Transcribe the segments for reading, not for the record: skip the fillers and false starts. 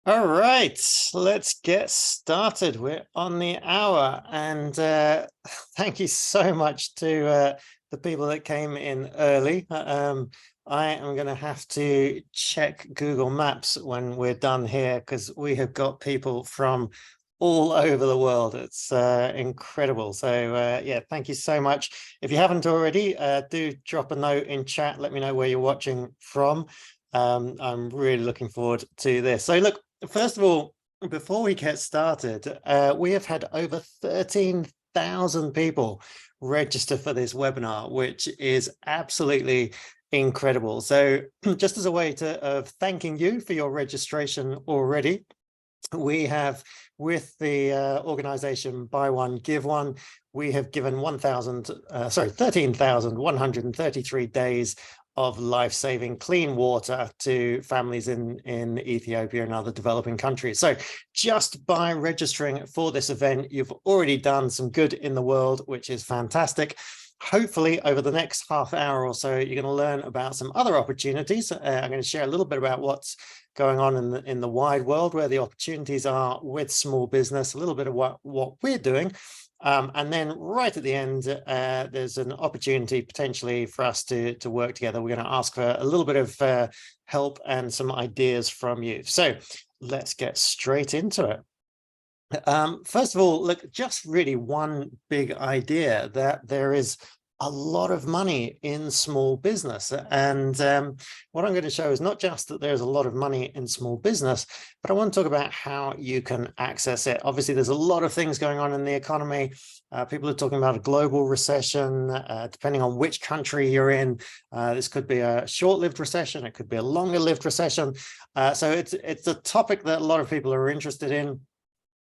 All right, let's get started. We're on the hour, and thank you so much to the people that came in early. I am going to have to check Google Maps when we're done here because we have got people from all over the world. It's incredible. So yeah, thank you so much. If you haven't already, do drop a note in chat. Let me know where you're watching from. I'm really looking forward to this. So look, first of all, before we get started, we have had over 13,000 people register for this webinar, which is absolutely incredible. So just as a way of thanking you for your registration already, we have, with the organization Buy One, Give One, we have given 13,133 days of life-saving clean water to families in Ethiopia and other developing countries. So just by registering for this event, you've already done some good in the world, which is fantastic. Hopefully over the next half hour or so, you're going to learn about some other opportunities. I'm going to share a little bit about what's going on in the wide world, where the opportunities are with small business, a little bit of what we're doing. And then right at the end, there's an opportunity potentially for us to work together. We're going to ask for a little bit of help and some ideas from you. So let's get straight into it. First of all, look, just really one big idea that there is a lot of money in small business. And what I'm going to show is not just that there's a lot of money in small business, but I want to talk about how you can access it. Obviously, there's a lot of things going on in the economy. People are talking about a global recession, depending on which country you're in. This could be a short-lived recession. It could be a longer-lived recession. So it's a topic that a lot of people are interested in.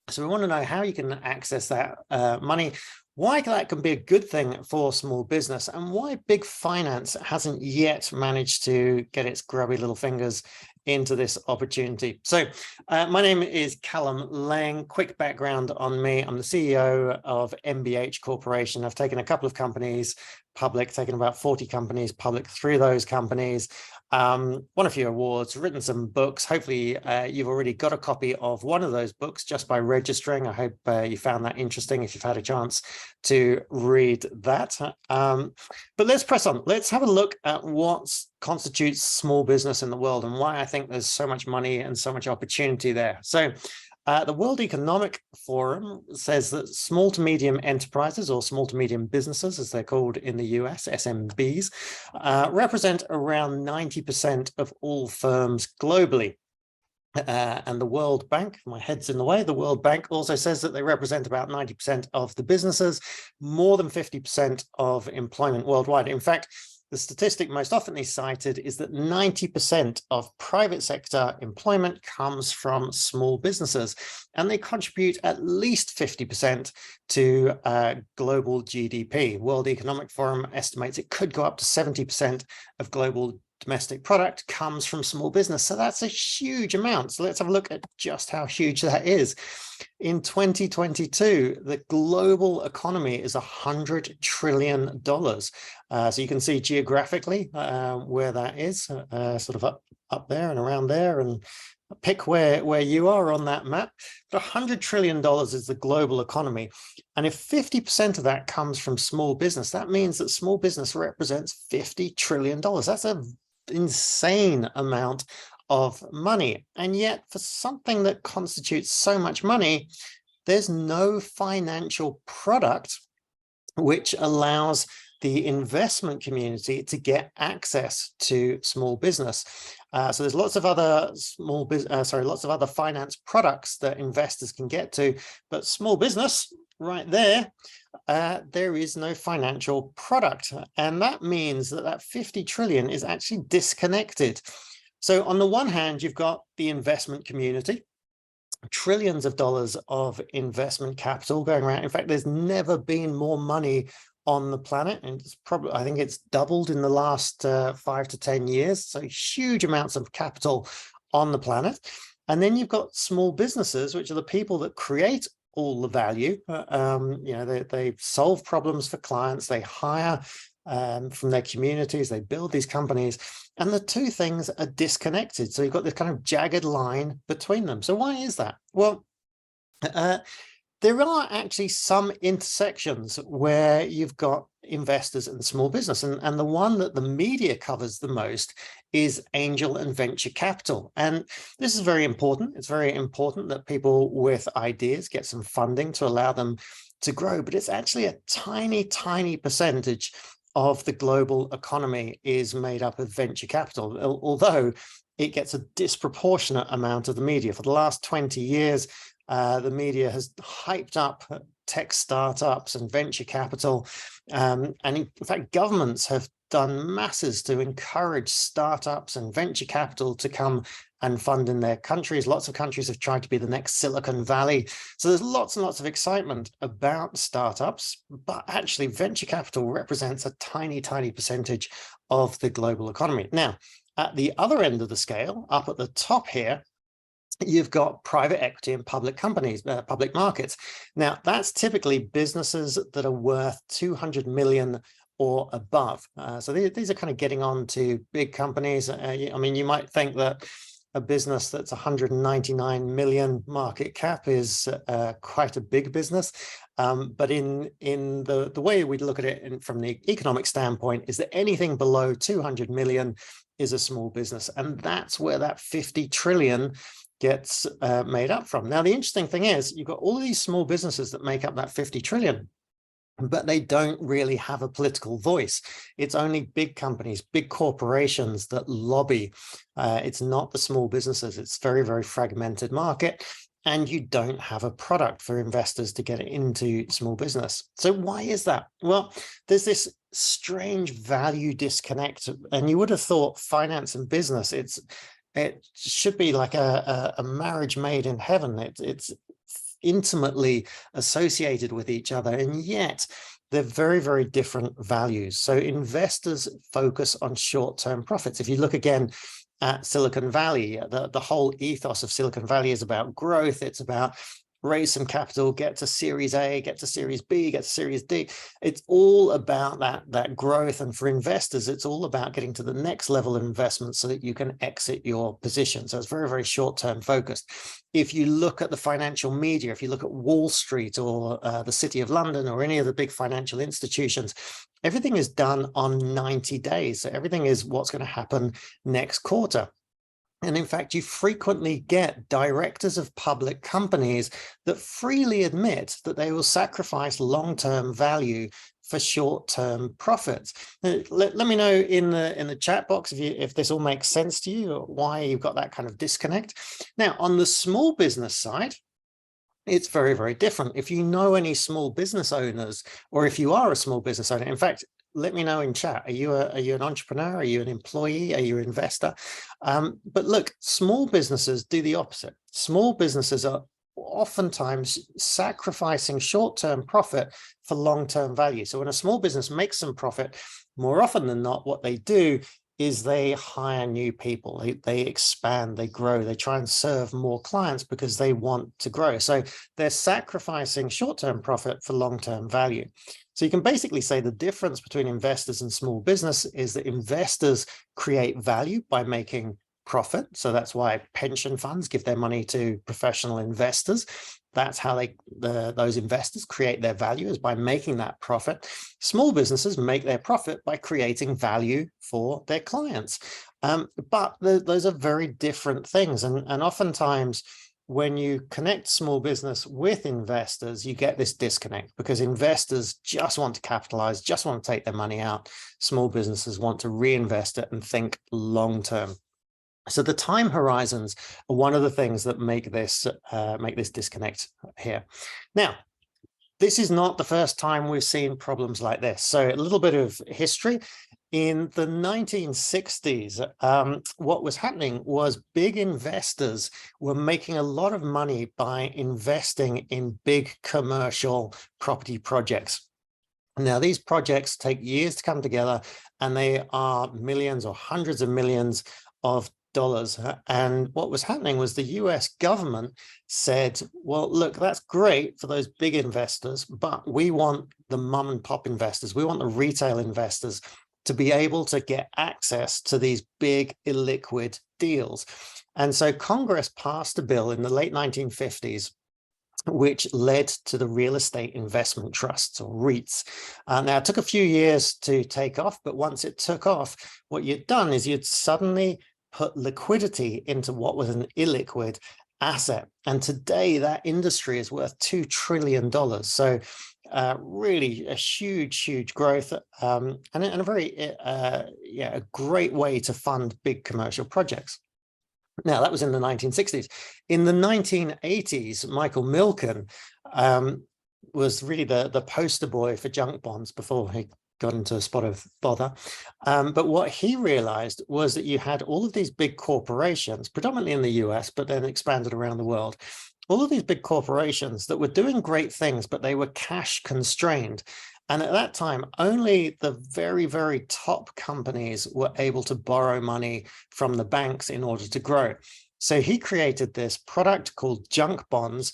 So we want to know how you can access that money, why that can be a good thing for small business, and why big finance hasn't yet managed to get its grubby little fingers into this opportunity. So my name is Callum Lang. Quick background on me. I'm the CEO of MBH Corporation. I've taken a couple of companies public, taken about 40 companies public through those companies. Won a few awards, written some books. Hopefully you've already got a copy of one of those books just by registering. I hope you found that interesting if you've had a chance to read that. But let's press on. Let's have a look at what constitutes small business in the world and why I think there's so much money and so much opportunity there. So the World Economic Forum says that small to medium enterprises, or small to medium businesses, as they're called in the US, SMBs, represent around 90% of all firms globally. And the World Bank, my head's in the way, the World Bank also says that they represent about 90% of the businesses, more than 50% of employment worldwide. In fact, the statistic most often cited is that 90% of private sector employment comes from small businesses, and they contribute at least 50% to global GDP. World Economic Forum estimates it could go up to 70% of global domestic product comes from small business. So that's a huge amount. So let's have a look at just how huge that is. In 2022, the global economy is $100 trillion. So you can see geographically where that is, sort of up there and around there, and pick where you are on that map. But $100 trillion is the global economy. And if 50% of that comes from small business, that means that small business represents $50 trillion. That's an insane amount of money. And yet for something that constitutes so much money, there's no financial product which allows the investment community to get access to small business. So there's lots of other lots of other finance products that investors can get to, but small business right there, there is no financial product. And that means that 50 trillion is actually disconnected. So on the one hand, you've got the investment community, trillions of dollars of investment capital going around. In fact, there's never been more money on the planet, and it's probably, I think it's doubled in the last 5 to 10 years. So huge amounts of capital on the planet. And then you've got small businesses, which are the people that create all the value. You know, they solve problems for clients, they hire from their communities. They build these companies, and the two things are disconnected. So you've got this kind of jagged line between them. So why is that? Well, there are actually some intersections where you've got investors and small business, and the one that the media covers the most is angel and venture capital. And this is very important. It's very important that people with ideas get some funding to allow them to grow, but it's actually a tiny, tiny percentage of the global economy is made up of venture capital, although it gets a disproportionate amount of the media. For the last 20 years, the media has hyped up tech startups and venture capital. And in fact, governments have done masses to encourage startups and venture capital to come and fund in their countries. Lots of countries have tried to be the next Silicon Valley. So there's lots and lots of excitement about startups, but actually venture capital represents a tiny, tiny percentage of the global economy. Now, at the other end of the scale, up at the top here, you've got private equity and public companies, public markets. Now, that's typically businesses that are worth 200 million or above. So these are kind of getting on to big companies. I mean, you might think that a business that's 199 million market cap is quite a big business. But in the way we look at it from the economic standpoint is that anything below 200 million is a small business. And that's where that 50 trillion gets made up from. Now, the interesting thing is you've got all of these small businesses that make up that 50 trillion, but they don't really have a political voice. It's only big companies, big corporations that lobby. It's not the small businesses. It's very, very fragmented market, and you don't have a product for investors to get into small business. So why is that? Well, there's this strange value disconnect, and you would have thought finance and business, it should be like a marriage made in heaven. It's intimately associated with each other, and yet they're very, very different values. So investors focus on short-term profits. If you look again at Silicon Valley, the whole ethos of Silicon Valley is about growth. It's about raise some capital, get to Series A, get to Series B, get to Series D. It's all about that growth. And for investors, it's all about getting to the next level of investment so that you can exit your position. So it's very, very short-term focused. If you look at the financial media, if you look at Wall Street or the City of London or any of the big financial institutions, everything is done on 90 days. So everything is what's going to happen next quarter. And in fact, you frequently get directors of public companies that freely admit that they will sacrifice long-term value for short-term profits. Let me know in the chat box if this all makes sense to you, or why you've got that kind of disconnect. Now, on the small business side, it's very, very different. If you know any small business owners, or if you are a small business owner, in fact, let me know in chat. Are you an entrepreneur? Are you an employee? Are you an investor? But look, small businesses do the opposite. Small businesses are oftentimes sacrificing short-term profit for long-term value. So when a small business makes some profit, more often than not, what they do is they hire new people, they expand, they grow, they try and serve more clients because they want to grow. So they're sacrificing short-term profit for long-term value. So you can basically say the difference between investors and small business is that investors create value by making profit. So that's why pension funds give their money to professional investors. That's how those investors create their value, is by making that profit. Small businesses make their profit by creating value for their clients. But those are very different things. And oftentimes, when you connect small business with investors, you get this disconnect because investors just want to capitalize, just want to take their money out. Small businesses want to reinvest it and think long term. So the time horizons are one of the things that make this disconnect here. Now, this is not the first time we've seen problems like this. So a little bit of history. In the 1960s, what was happening was big investors were making a lot of money by investing in big commercial property projects. Now, these projects take years to come together, and they are millions or hundreds of millions of dollars. And what was happening was the US government said, well, look, that's great for those big investors, but we want the mom and pop investors, we want the retail investors to be able to get access to these big illiquid deals. And so Congress passed a bill in the late 1950s which led to the real estate investment trusts, or REITs. Now, it took a few years to take off, but once it took off, what you'd done is you'd suddenly put liquidity into what was an illiquid asset. And today that industry is worth $2 trillion. So really a huge growth, and a very a great way to fund big commercial projects. Now, that was in the 1960s. In the 1980s, Michael Milken was really the poster boy for junk bonds before he got into a spot of bother. But what he realized was that you had all of these big corporations, predominantly in the US, but then expanded around the world, all of these big corporations that were doing great things, but they were cash constrained. And at that time, only the very top companies were able to borrow money from the banks in order to grow. So he created this product called junk bonds.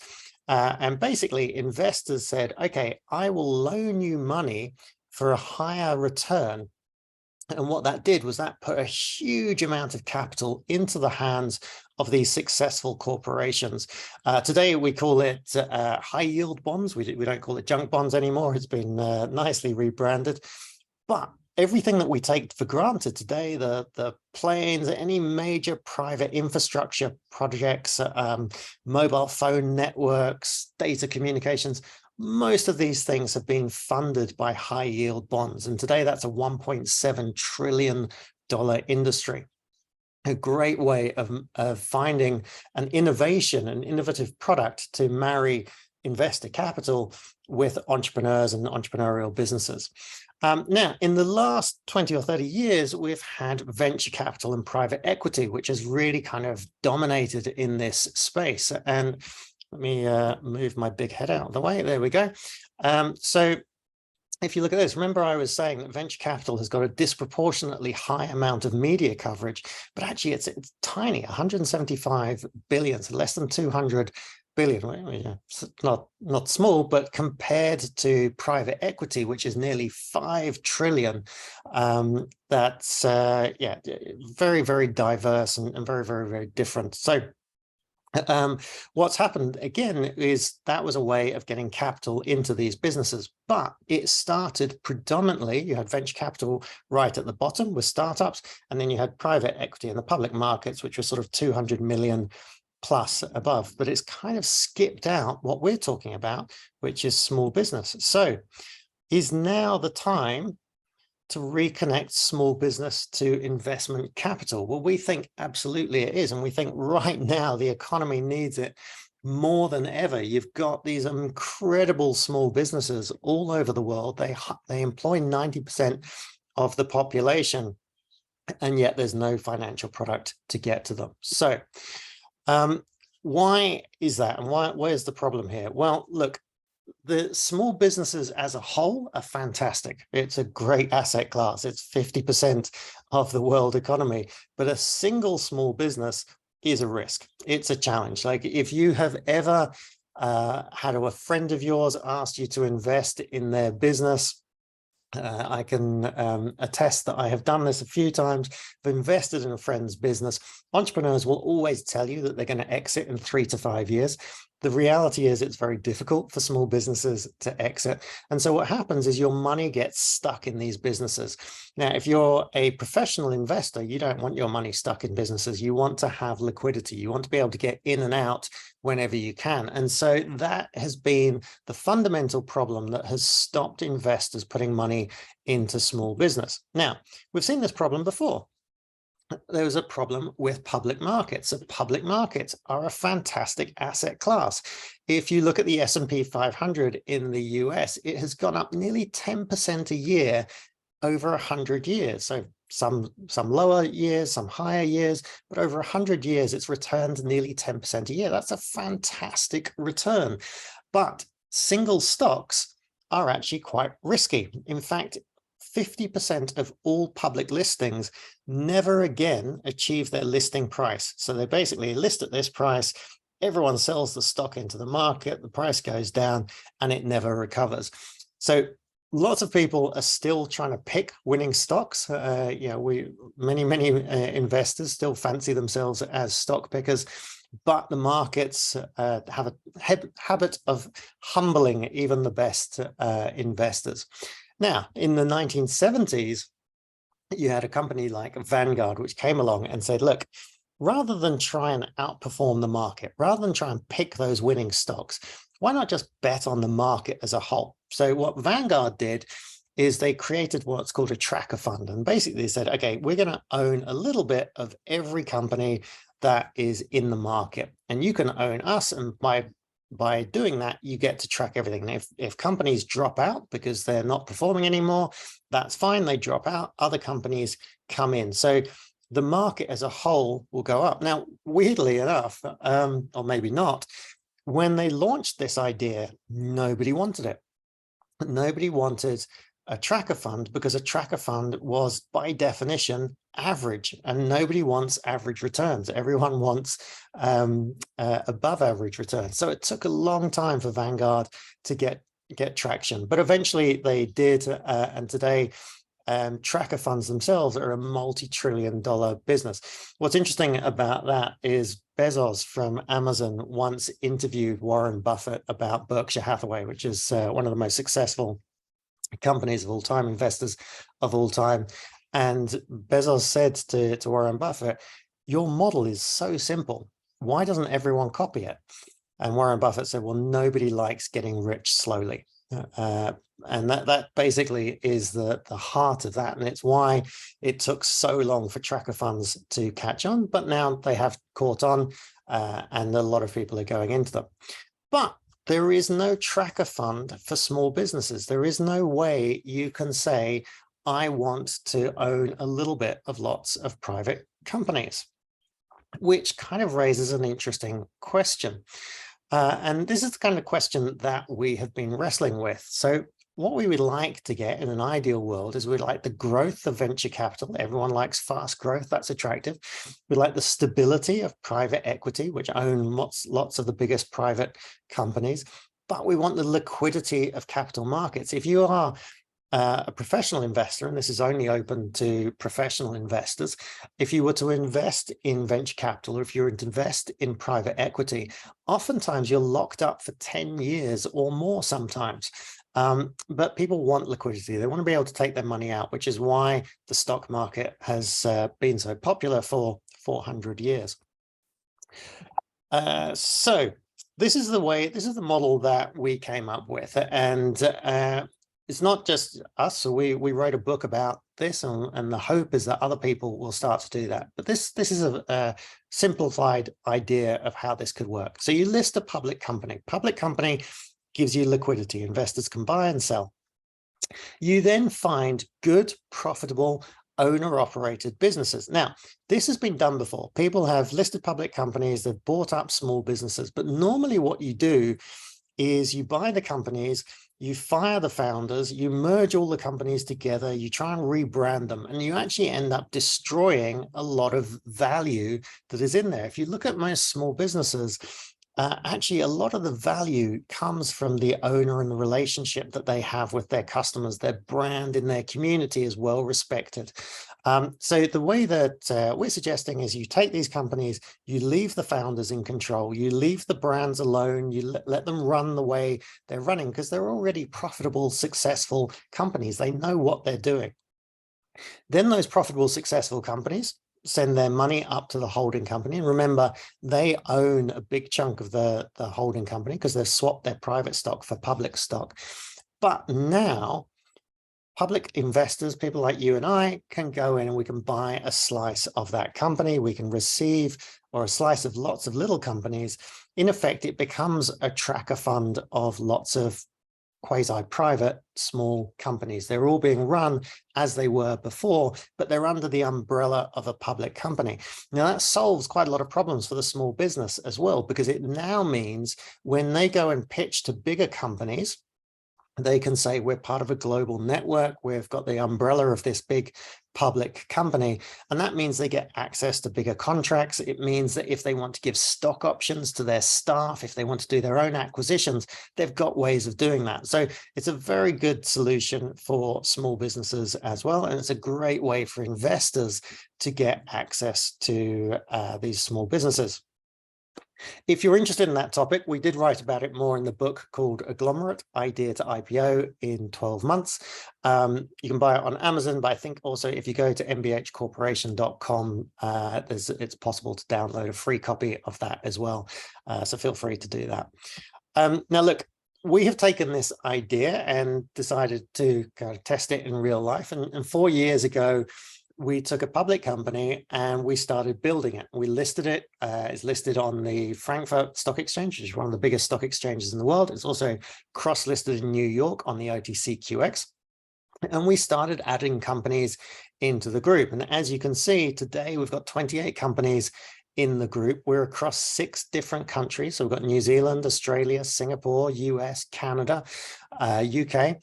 And basically investors said, okay, I will loan you money for a higher return. And what that did was that put a huge amount of capital into the hands of these successful corporations. Today, we call it high yield bonds. We don't call it junk bonds anymore. It's been nicely rebranded. But everything that we take for granted today, the planes, any major private infrastructure projects, mobile phone networks, data communications, most of these things have been funded by high yield bonds. And today that's a $1.7 trillion industry. A great way of finding an innovation, an innovative product to marry investor capital with entrepreneurs and entrepreneurial businesses. Now, in the last 20 or 30 years, we've had venture capital and private equity, which has really kind of dominated in this space. And let me move my big head out of the way. There we go. So if you look at this, remember I was saying that venture capital has got a disproportionately high amount of media coverage, but actually it's tiny, 175 billion, so less than 200 billion. It's not small, but compared to private equity, which is nearly 5 trillion, that's very diverse and very different. So what's happened again is that was a way of getting capital into these businesses, but it started predominantly, you had venture capital right at the bottom with startups, and then you had private equity in the public markets, which was sort of 200 million plus above, but it's kind of skipped out what we're talking about, which is small business. So is now the time to reconnect small business to investment capital? Well, we think absolutely it is. And we think right now the economy needs it more than ever. You've got these incredible small businesses all over the world. They employ 90% of the population, and yet there's no financial product to get to them. So why is that? And where's the problem here? Well, look, the small businesses as a whole are fantastic. It's a great asset class. It's 50% of the world economy, but a single small business is a risk. It's a challenge. Like if you have ever had a friend of yours asked you to invest in their business, I can attest that I have done this a few times. I've invested in a friend's business. Entrepreneurs will always tell you that they're going to exit in 3 to 5 years. The reality is it's very difficult for small businesses to exit. And so what happens is your money gets stuck in these businesses. Now, if you're a professional investor, you don't want your money stuck in businesses. You want to have liquidity. You want to be able to get in and out whenever you can. And so that has been the fundamental problem that has stopped investors putting money into small business. Now, we've seen this problem before. There was a problem with public markets. So public markets are a fantastic asset class. If you look at the S&P 500 in the US, it has gone up nearly 10% a year over 100 years. So some lower years, some higher years, but over 100 years, it's returned nearly 10% a year. That's a fantastic return. But single stocks are actually quite risky. In fact, 50% of all public listings never again achieve their listing price. So they basically list at this price, everyone sells the stock into the market, the price goes down, and it never recovers. So lots of people are still trying to pick winning stocks. Many investors still fancy themselves as stock pickers, but the markets have a habit of humbling even the best investors. Now, in the 1970s, you had a company like Vanguard, which came along and said, look, rather than try and outperform the market, rather than try and pick those winning stocks, why not just bet on the market as a whole? So what Vanguard did is they created what's called a tracker fund. And basically they said, okay, we're going to own a little bit of every company that is in the market. And you can own us. And by doing that, you get to track everything. And if companies drop out because they're not performing anymore, that's fine. They drop out. Other companies come in. So the market as a whole will go up. Now, weirdly enough, or maybe not, when they launched this idea, nobody wanted it. Nobody wanted a tracker fund because a tracker fund was by definition average, and nobody wants average returns. Everyone wants above average returns. So it took a long time for Vanguard to get traction, but eventually they did. And today, tracker funds themselves are a multi-trillion-dollar business. What's interesting about that is Bezos from Amazon once interviewed Warren Buffett about Berkshire Hathaway, which is one of the most successful companies of all time, investors of all time. And Bezos said to Warren Buffett, your model is so simple. Why doesn't everyone copy it? And Warren Buffett said, well, nobody likes getting rich slowly. And that basically is the heart of that. And it's why it took so long for tracker funds to catch on. But now they have caught on, and a lot of people are going into them. But there is no tracker fund for small businesses. There is no way you can say, I want to own a little bit of lots of private companies, which kind of raises an interesting question. And this is the kind of question that we have been wrestling with. So what we would like to get in an ideal world is we'd like the growth of venture capital. Everyone likes fast growth. That's attractive. We like the stability of private equity, which own lots of the biggest private companies. But we want the liquidity of capital markets. If you are a professional investor, and this is only open to professional investors, if you were to invest in venture capital, or if you were to invest in private equity, oftentimes you're locked up for 10 years or more sometimes. But people want liquidity. They want to be able to take their money out, which is why the stock market has been so popular for 400 years. So this is the model that we came up with. And it's not just us. So we wrote a book about this, and the hope is that other people will start to do that. But this is a simplified idea of how this could work. So you list a public company. Public company gives you liquidity. Investors can buy and sell. You then find good, profitable, owner-operated businesses. Now, this has been done before. People have listed public companies, they've bought up small businesses, but normally what you do is you buy the companies, you fire the founders, you merge all the companies together, you try and rebrand them, and you actually end up destroying a lot of value that is in there. If you look at most small businesses, actually a lot of the value comes from the owner and the relationship that they have with their customers. Their brand in their community is well respected. So the way that we're suggesting is you take these companies, you leave the founders in control, you leave the brands alone, you let them run the way they're running, because they're already profitable, successful companies. They know what they're doing. Then those profitable, successful companies send their money up to the holding company. And remember, they own a big chunk of the holding company because they've swapped their private stock for public stock. But now public investors, people like you and I, can go in and we can buy a slice of that company. We can receive, or a slice of lots of little companies. In effect, it becomes a tracker fund of lots of quasi-private small companies. They're all being run as they were before, but they're under the umbrella of a public company. Now that solves quite a lot of problems for the small business as well, because it now means when they go and pitch to bigger companies, They can say we're part of a global network. We've got the umbrella of this big public company, and that means they get access to bigger contracts. It means that if they want to give stock options to their staff, if they want to do their own acquisitions, they've got ways of doing that. So it's a very good solution for small businesses as well, and it's a great way for investors to get access to these small businesses. If you're interested in that topic, we did write about it more in the book called Agglomerate, Idea to IPO in 12 Months. You can buy it on Amazon, but I think also if you go to mbhcorporation.com, it's possible to download a free copy of that as well. So feel free to do that. Now, look, we have taken this idea and decided to kind of test it in real life. And 4 years ago, we took a public company and we started building it. We listed it. It's listed on the Frankfurt Stock Exchange, which is one of the biggest stock exchanges in the world. It's also cross-listed in New York on the OTCQX. And we started adding companies into the group. And as you can see, today we've got 28 companies in the group. We're across 6 different countries. So we've got New Zealand, Australia, Singapore, US, Canada, UK.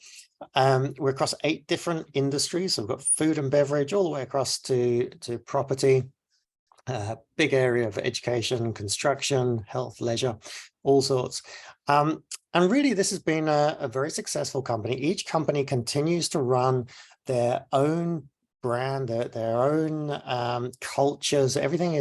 We're across 8 different industries. So we've got food and beverage all the way across to property, big area of education, construction, health, leisure, all sorts. And really, this has been a very successful company. Each company continues to run their own brand, their own cultures. Everything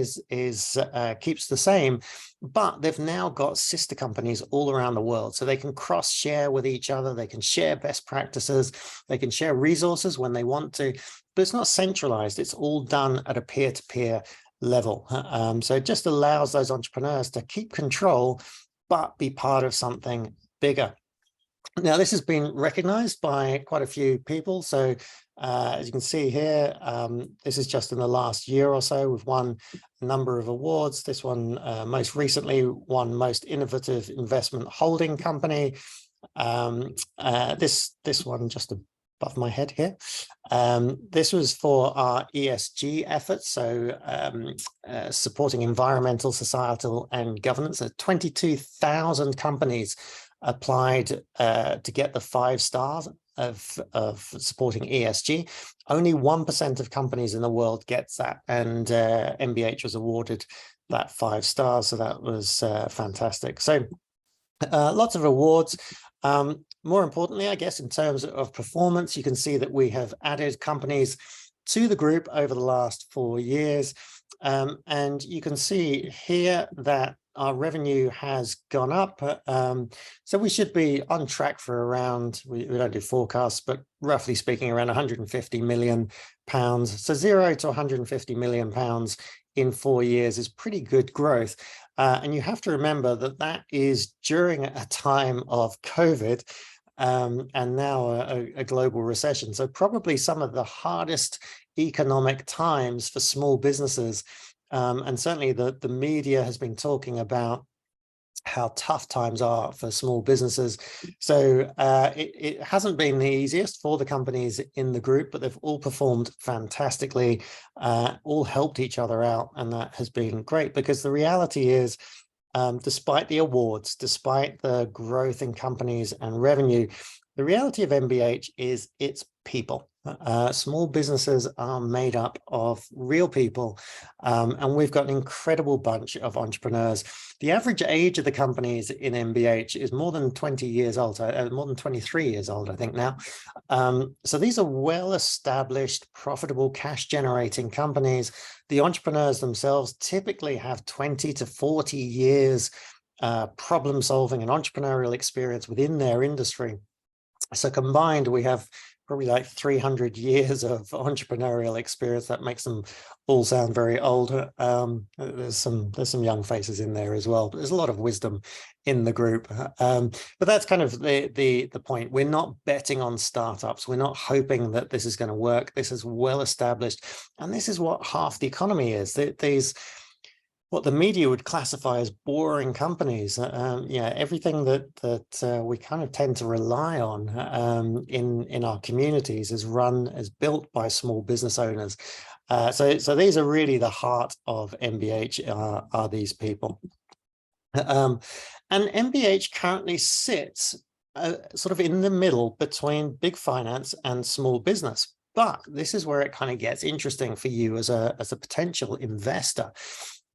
keeps the same, but they've now got sister companies all around the world, so they can cross share with each other. They can share best practices. They can share resources when they want to, but it's not centralized. It's all done at a peer-to-peer level. So it just allows those entrepreneurs to keep control, but be part of something bigger. Now, this has been recognized by quite a few people. So as you can see here, this is just in the last year or so. We've won a number of awards. This one most recently won Most Innovative Investment Holding Company. This one just above my head here. This was for our ESG efforts, so supporting environmental, societal, and governance. 22,000 companies applied to get the 5 stars of supporting ESG. Only 1% of companies in the world gets that, and MBH was awarded that 5 stars, so that was fantastic. So lots of awards. More importantly, I guess, in terms of performance, you can see that we have added companies to the group over the last 4 years. And you can see here that our revenue has gone up. So we should be on track for around, we don't do forecasts, but roughly speaking, around 150 million pounds. So 0 to 150 million pounds in 4 years is pretty good growth. And you have to remember that that is during a time of COVID and now a global recession. So probably some of the hardest economic times for small businesses. And certainly the media has been talking about how tough times are for small businesses. So it hasn't been the easiest for the companies in the group, but they've all performed fantastically, all helped each other out. And that has been great, because the reality is, despite the awards, despite the growth in companies and revenue, the reality of MBH is it's people. Small businesses are made up of real people, and we've got an incredible bunch of entrepreneurs. The average age of the companies in MBH is more than 20 years old, more than 23 years old, I think now. So these are well-established, profitable, cash-generating companies. The entrepreneurs themselves typically have 20 to 40 years problem-solving and entrepreneurial experience within their industry. So combined, we have probably like 300 years of entrepreneurial experience. That makes them all sound very old. There's some young faces in there as well, but there's a lot of wisdom in the group. But that's kind of the point. We're not betting on startups. We're not hoping that this is going to work. This is well established, and this is what half the economy is. These what the media would classify as boring companies. Yeah, everything that we kind of tend to rely on in our communities is built by small business owners. So these are really the heart of MBH, are these people. And MBH currently sits sort of in the middle between big finance and small business. But this is where it kind of gets interesting for you as a potential investor,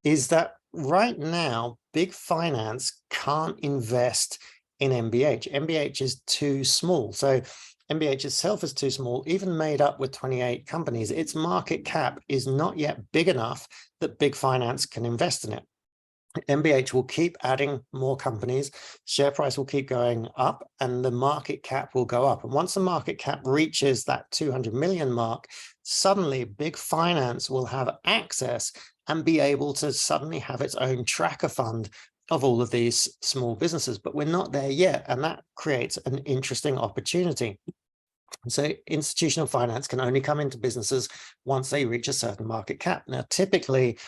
is that right now, big finance can't invest in MBH. MBH is too small. So MBH itself is too small, even made up with 28 companies. Its market cap is not yet big enough that big finance can invest in it. MBH will keep adding more companies, share price will keep going up, and the market cap will go up. And once the market cap reaches that 200 million mark, suddenly big finance will have access and be able to suddenly have its own tracker fund of all of these small businesses. But we're not there yet, and that creates an interesting opportunity. So institutional finance can only come into businesses once they reach a certain market cap. Now, typically,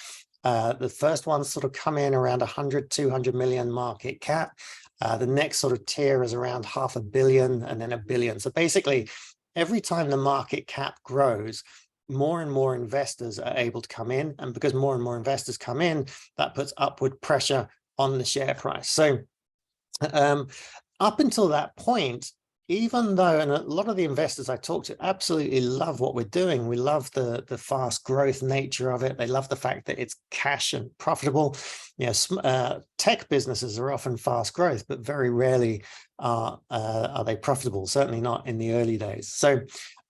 the first ones sort of come in around 100, 200 million market cap. The next sort of tier is around 500 million and then 1 billion. So basically, every time the market cap grows, more and more investors are able to come in. And because more and more investors come in, that puts upward pressure on the share price. So up until that point, even though, and a lot of the investors I talk to absolutely love what we're doing. We love the fast growth nature of it. They love the fact that it's cash and profitable. You know, tech businesses are often fast growth, but very rarely are they profitable, certainly not in the early days. So,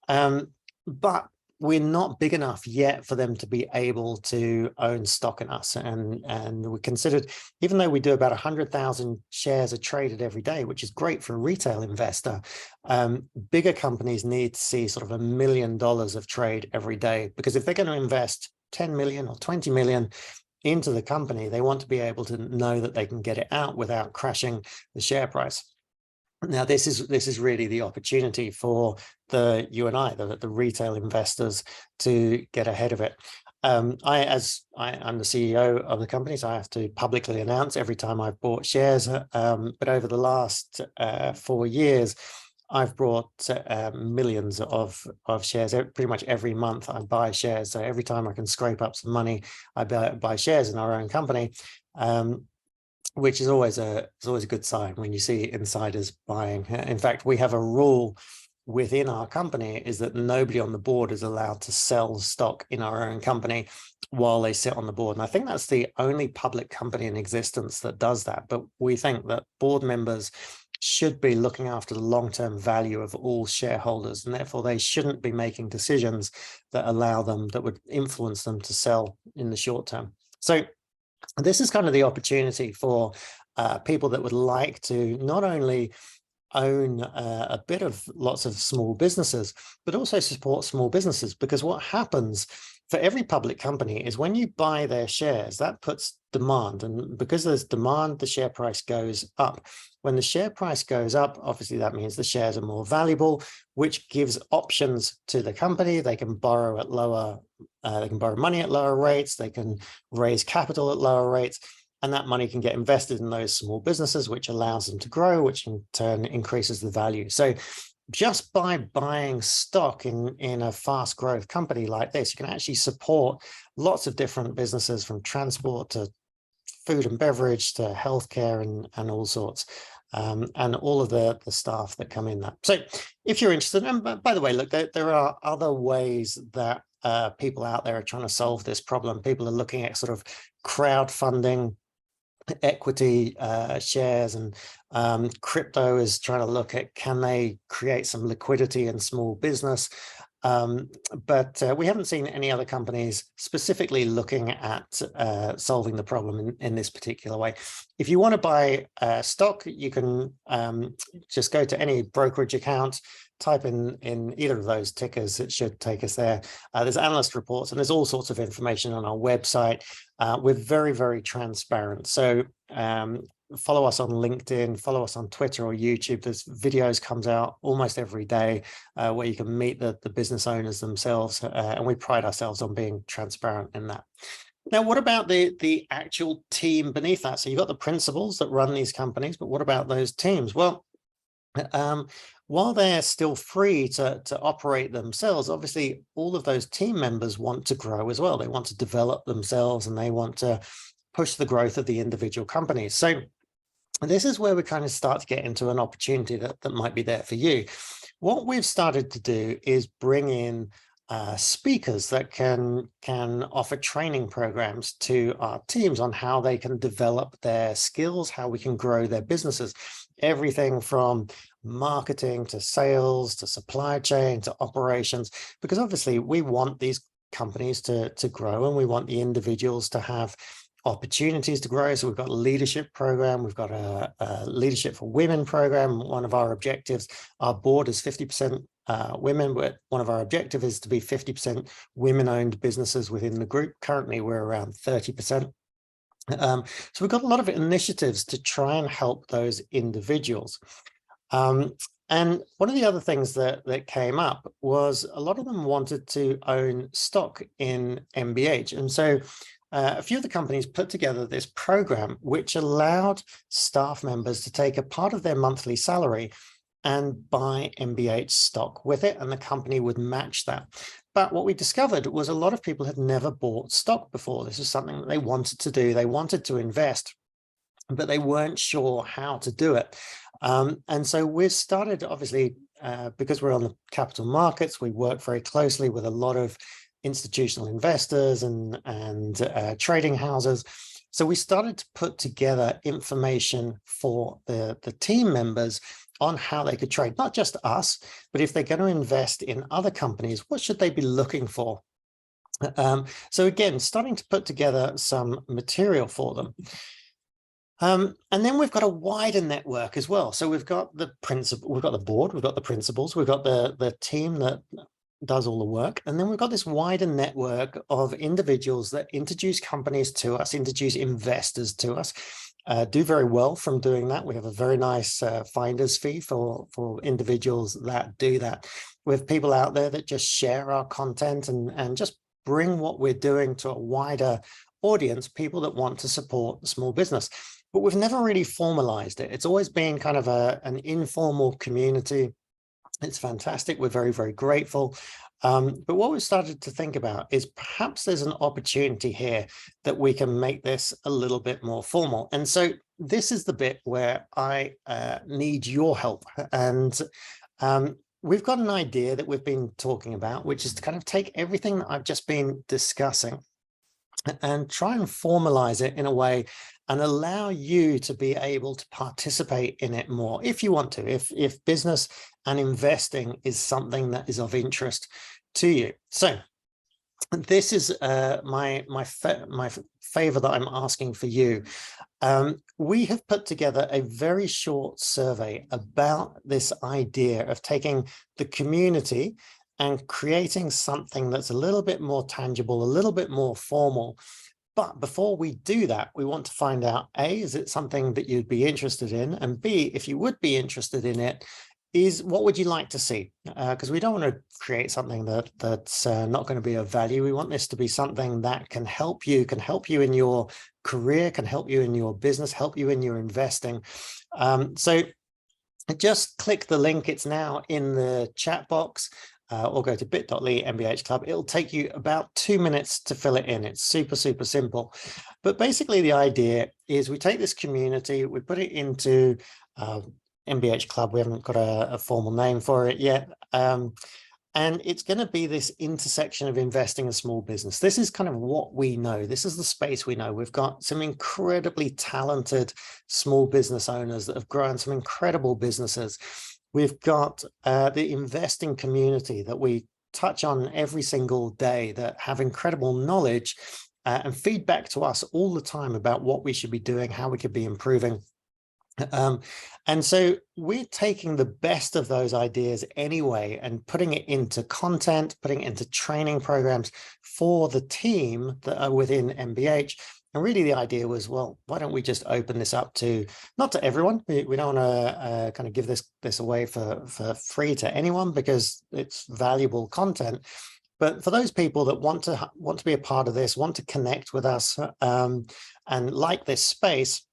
but we're not big enough yet for them to be able to own stock in us. And we considered, even though we do about 100,000 shares are traded every day, which is great for a retail investor, bigger companies need to see sort of $1 million of trade every day, because if they're going to invest 10 million or 20 million into the company, they want to be able to know that they can get it out without crashing the share price. Now, this is really the opportunity for you and I, the retail investors, to get ahead of it. I'm the CEO of the company, so I have to publicly announce every time I've bought shares. But over the last 4 years, I've bought millions of shares. Pretty much every month I buy shares. So every time I can scrape up some money, I buy shares in our own company. Which is always a good sign when you see insiders buying. In fact, we have a rule within our company, is that nobody on the board is allowed to sell stock in our own company while they sit on the board. And I think that's the only public company in existence that does that. But we think that board members should be looking after the long-term value of all shareholders, and therefore they shouldn't be making decisions that would influence them to sell in the short term. So this is kind of the opportunity for people that would like to not only own a bit of lots of small businesses, but also support small businesses. Because what happens for every public company is when you buy their shares, that puts demand. And because there's demand, the share price goes up. When the share price goes up, obviously that means the shares are more valuable, which gives options to the company. They can borrow at they can borrow money at lower rates. They can raise capital at lower rates. And that money can get invested in those small businesses, which allows them to grow, which in turn increases the value. So just by buying stock in a fast growth company like this, you can actually support lots of different businesses, from transport to food and beverage to healthcare and all sorts, and all of the staff that come in that. So if you're interested, and by the way, look, there are other ways that people out there are trying to solve this problem. People are looking at sort of crowdfunding equity shares, and crypto is trying to look at, can they create some liquidity in small business? But we haven't seen any other companies specifically looking at solving the problem in this particular way. If you want to buy stock, you can just go to any brokerage account, type in either of those tickers. It should take us there. There's analyst reports, and there's all sorts of information on our website. We're very, very transparent. So follow us on LinkedIn, follow us on Twitter or YouTube. There's videos comes out almost every day where you can meet the business owners themselves. And we pride ourselves on being transparent in that. Now, what about the actual team beneath that? So you've got the principals that run these companies, but what about those teams? Well, while they're still free to operate themselves, obviously all of those team members want to grow as well. They want to develop themselves, and they want to push the growth of the individual companies. So And this is where we kind of start to get into an opportunity that might be there for you. What we've started to do is bring in speakers that can offer training programs to our teams on how they can develop their skills, how we can grow their businesses, everything from marketing to sales to supply chain to operations, because obviously we want these companies to grow, and we want the individuals to have opportunities to grow. So we've got a leadership program, we've got a leadership for women program. One of our objectives, our board is 50% women, but one of our objectives is to be 50% women-owned businesses within the group. Currently, we're around 30%. So we've got a lot of initiatives to try and help those individuals. And one of the other things that came up was a lot of them wanted to own stock in MBH. And so a few of the companies put together this program which allowed staff members to take a part of their monthly salary and buy MBH stock with it, and the company would match that. But what we discovered was a lot of people had never bought stock before. This is something that they wanted to do. They wanted to invest, but they weren't sure how to do it. And so we've started, obviously, because we're on the capital markets, we work very closely with a lot of institutional investors and trading houses. So we started to put together information for the team members on how they could trade, not just us, but if they're going to invest in other companies, what should they be looking for? So again, starting to put together some material for them. And then we've got a wider network as well. So we've got the principal, we've got the board, we've got the principals, we've got the team that does all the work. And then we've got this wider network of individuals that introduce companies to us, introduce investors to us, do very well from doing that. We have a very nice finder's fee for individuals that do that. We have people out there that just share our content and just bring what we're doing to a wider audience, people that want to support small business. But we've never really formalized it. It's always been kind of an informal community. It's fantastic. We're very, very grateful. But what we've started to think about is perhaps there's an opportunity here that we can make this a little bit more formal. And so this is the bit where I need your help. And we've got an idea that we've been talking about, which is to kind of take everything that I've just been discussing and try and formalize it in a way and allow you to be able to participate in it more if you want to, if business and investing is something that is of interest to you. So this is my favor that I'm asking for you. We have put together a very short survey about this idea of taking the community and creating something that's a little bit more tangible, a little bit more formal. But before we do that, we want to find out, A, is it something that you'd be interested in? And B, if you would be interested in it, is what would you like to see? Because we don't want to create something that's not going to be of value. We want this to be something that can help you in your career, can help you in your business, help you in your investing. So just click the link. It's now in the chat box. Or go to bit.ly MBH Club. It'll take you about 2 minutes to fill it in. It's super, super simple. But basically the idea is we take this community, we put it into MBH Club. We haven't got a formal name for it yet. And it's going to be this intersection of investing and small business. This is kind of what we know. This is the space we know. We've got some incredibly talented small business owners that have grown some incredible businesses. We've got the investing community that we touch on every single day that have incredible knowledge and feedback to us all the time about what we should be doing, how we could be improving. And so we're taking the best of those ideas anyway and putting it into content, putting it into training programs for the team that are within MBH. And really the idea was, well, why don't we just open this up to, not to everyone. We don't want to kind of give this away for free to anyone because it's valuable content. But for those people that want to be a part of this, want to connect with us and like this space,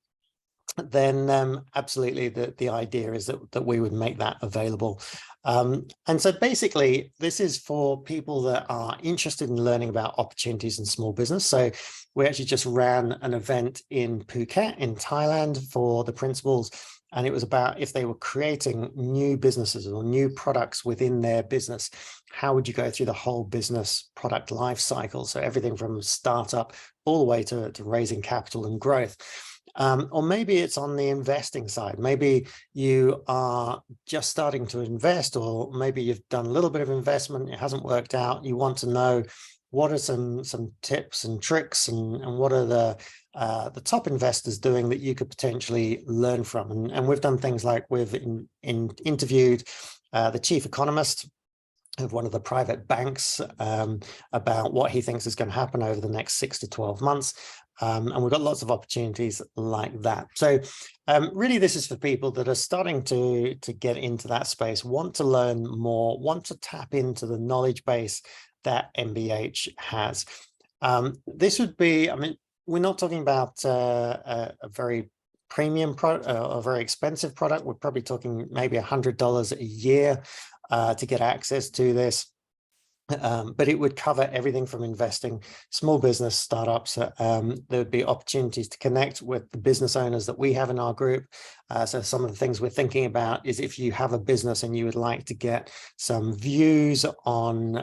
then absolutely the idea is that we would make that available. And so basically, this is for people that are interested in learning about opportunities in small business. So we actually just ran an event in Phuket in Thailand for the principals. And it was about if they were creating new businesses or new products within their business, how would you go through the whole business product life cycle? So everything from startup all the way to raising capital and growth. Or maybe it's on the investing side. Maybe you are just starting to invest, or maybe you've done a little bit of investment, it hasn't worked out. You want to know what are some tips and tricks, and what are the top investors doing that you could potentially learn from. And we've done things like we've interviewed the chief economist of one of the private banks about what he thinks is going to happen over the next 6 to 12 months. And we've got lots of opportunities like that. So really, this is for people that are starting to get into that space, want to learn more, want to tap into the knowledge base that MBH has. This would be, I mean, we're not talking about a very premium product, a very expensive product. We're probably talking maybe $100 a year to get access to this. But it would cover everything from investing, small business startups. There would be opportunities to connect with the business owners that we have in our group. So some of the things we're thinking about is if you have a business and you would like to get some views on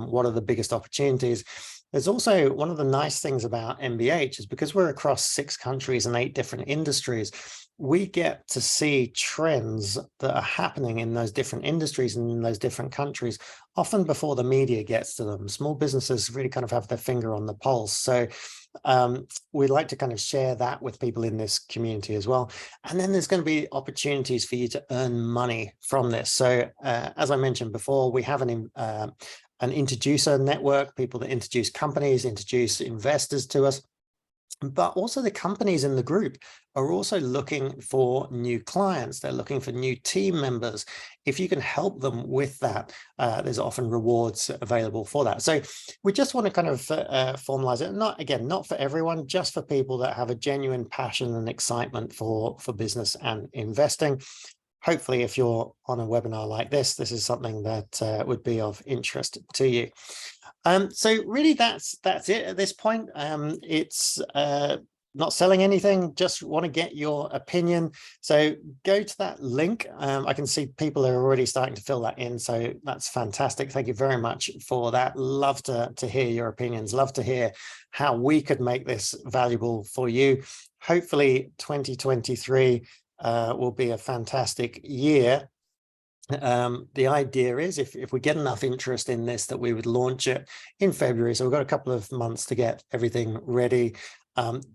what are the biggest opportunities. There's also one of the nice things about MBH is because we're across 6 countries and 8 different industries, we get to see trends that are happening in those different industries and in those different countries, often before the media gets to them. Small businesses really kind of have their finger on the pulse. So we'd like to kind of share that with people in this community as well. And then there's going to be opportunities for you to earn money from this. So as I mentioned before, we have an introducer network, people that introduce companies, introduce investors to us. But also the companies in the group are also looking for new clients. They're looking for new team members. If you can help them with that, there's often rewards available for that. So we just want to kind of formalize it. Not for everyone, just for people that have a genuine passion and excitement for business and investing. Hopefully, if you're on a webinar like this, this is something that would be of interest to you. So really, that's it at this point. It's not selling anything, just want to get your opinion. So go to that link. I can see people are already starting to fill that in. So that's fantastic. Thank you very much for that. Love to hear your opinions. Love to hear how we could make this valuable for you. Hopefully 2023 will be a fantastic year. The idea is if we get enough interest in this, that we would launch it in February. So we've got a couple of months to get everything ready.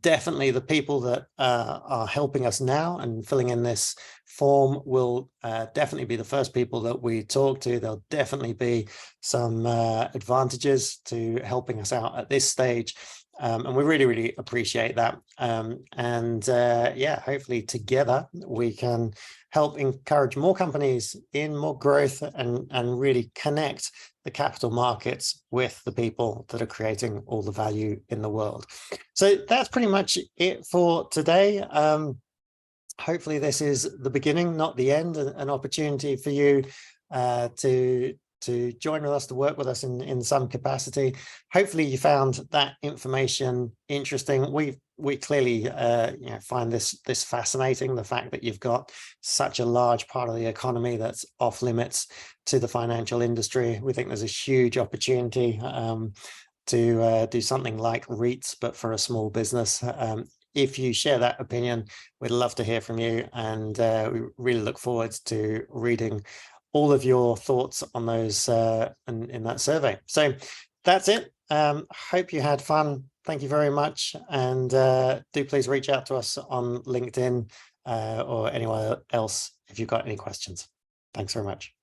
Definitely the people that are helping us now and filling in this form will definitely be the first people that we talk to. There'll definitely be some advantages to helping us out at this stage. And we really, really appreciate that. Yeah, hopefully together we can help encourage more companies in more growth and really connect the capital markets with the people that are creating all the value in the world. So that's pretty much it for today. Hopefully this is the beginning, not the end, an opportunity for you to join with us, to work with us in some capacity. Hopefully you found that information interesting. We clearly find this fascinating, the fact that you've got such a large part of the economy that's off limits to the financial industry. We think there's a huge opportunity to do something like REITs, but for a small business. If you share that opinion, we'd love to hear from you, and we really look forward to reading all of your thoughts on those in that survey. So that's it. Hope you had fun. Thank you very much. And do please reach out to us on LinkedIn or anywhere else if you've got any questions. Thanks very much.